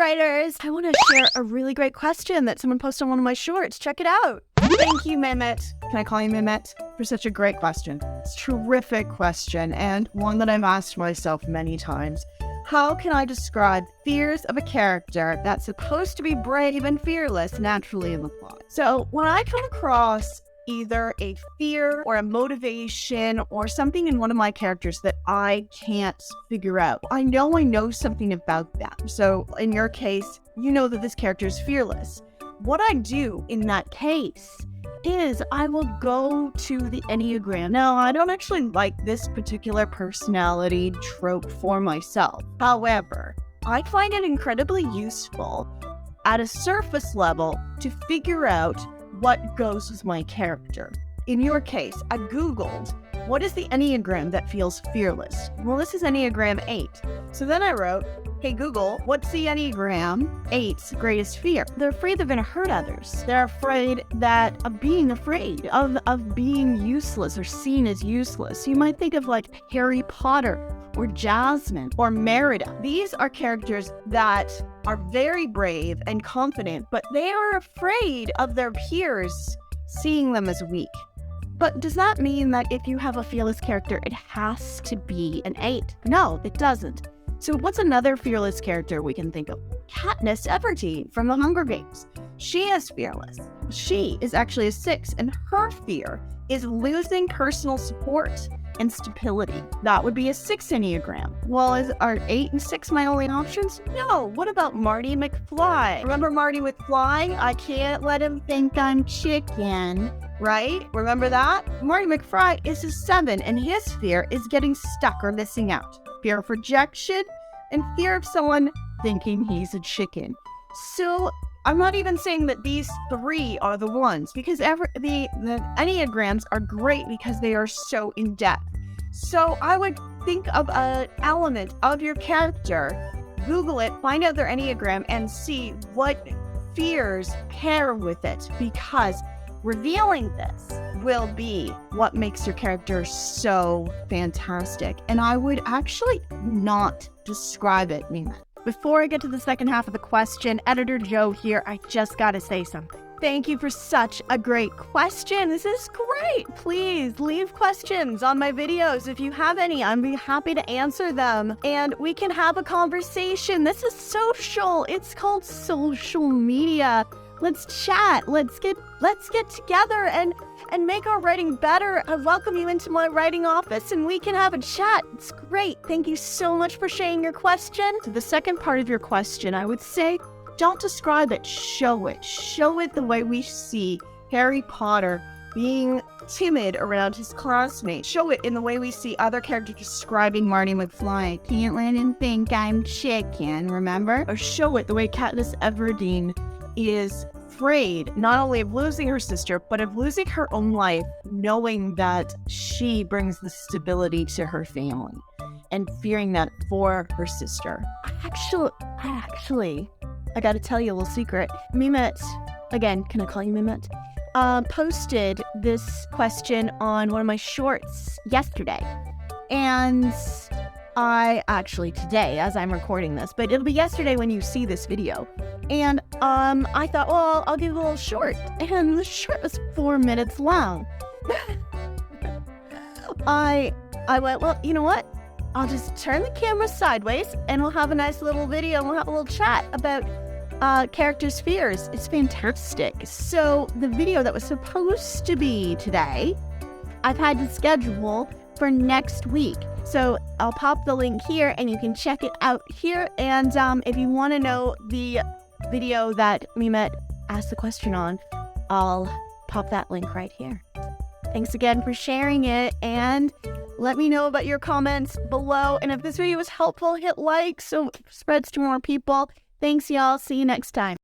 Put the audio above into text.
writers. I want to share a really great question that someone posted on one of my shorts. Check it out. Thank you, Mehmet. Can I call you Mehmet? For such a great question. It's a terrific question, and one that I've asked myself many times. How can I describe fears of a character that's supposed to be brave and fearless naturally in the plot? So when I come across either a fear or a motivation or something in one of my characters that I can't figure out, I know something about them. So in your case, you know that this character is fearless. What I do in that case is I will go to the Enneagram. Now, I don't actually like this particular personality trope for myself. However, I find it incredibly useful at a surface level to figure out what goes with my character. In your case, I Googled, what is the Enneagram that feels fearless? Well, this is Enneagram 8. So then I wrote, hey Google, what's the Enneagram 8's greatest fear? They're afraid they're gonna hurt others. They're afraid of being useless or seen as useless. You might think of like Harry Potter or Jasmine or Merida. These are characters that are very brave and confident, but they are afraid of their peers seeing them as weak. But does that mean that if you have a fearless character, it has to be an 8? No, it doesn't. So what's another fearless character we can think of? Katniss Everdeen from The Hunger Games. She is fearless. She is actually a 6, and her fear is losing personal support and stability. That would be a 6 Enneagram. Well, are 8 and 6 my only options? No. What about Marty McFly? Remember Marty McFly? I can't let him think I'm chicken. Right? Remember that? Marty McFly is a 7, and his fear is getting stuck or missing out. Fear of rejection and fear of someone thinking he's a chicken. So I'm not even saying that these 3 are the ones, because the Enneagrams are great because they are so in-depth. So I would think of an element of your character, Google it, find out their Enneagram, and see what fears pair with it, because revealing this will be what makes your character so fantastic. And I would actually not describe it, Mehmet. Before I get to the second half of the question, Editor Joe here, I just gotta say something. Thank you for such a great question. This is great. Please leave questions on my videos. If you have any, I'd be happy to answer them. And we can have a conversation. This is social. It's called social media. Let's chat. Let's get together and make our writing better. I welcome you into my writing office and we can have a chat. It's great. Thank you so much for sharing your question. To the second part of your question, I would say, don't describe it, show it. Show it the way we see Harry Potter being timid around his classmates. Show it in the way we see other characters describing Marty McFly. Can't let him think I'm chicken, remember? Or show it the way Katniss Everdeen is afraid not only of losing her sister, but of losing her own life, knowing that she brings the stability to her family and fearing that for her sister. I gotta tell you a little secret. Mehmet, again, can I call you Mehmet? Posted this question on one of my shorts yesterday. And today, as I'm recording this, but it'll be yesterday when you see this video. And I thought, well, I'll give a little short. And the short was 4 minutes long. I went, well, you know what? I'll just turn the camera sideways and we'll have a nice little video and we'll have a little chat about characters' fears. It's fantastic. So the video that was supposed to be today, I've had to schedule for next week. So I'll pop the link here and you can check it out here. And if you want to know the video that Mehmet asked the question on, I'll pop that link right here. Thanks again for sharing it, and let me know about your comments below. And if this video was helpful, hit like so it spreads to more people. Thanks, y'all. See you next time.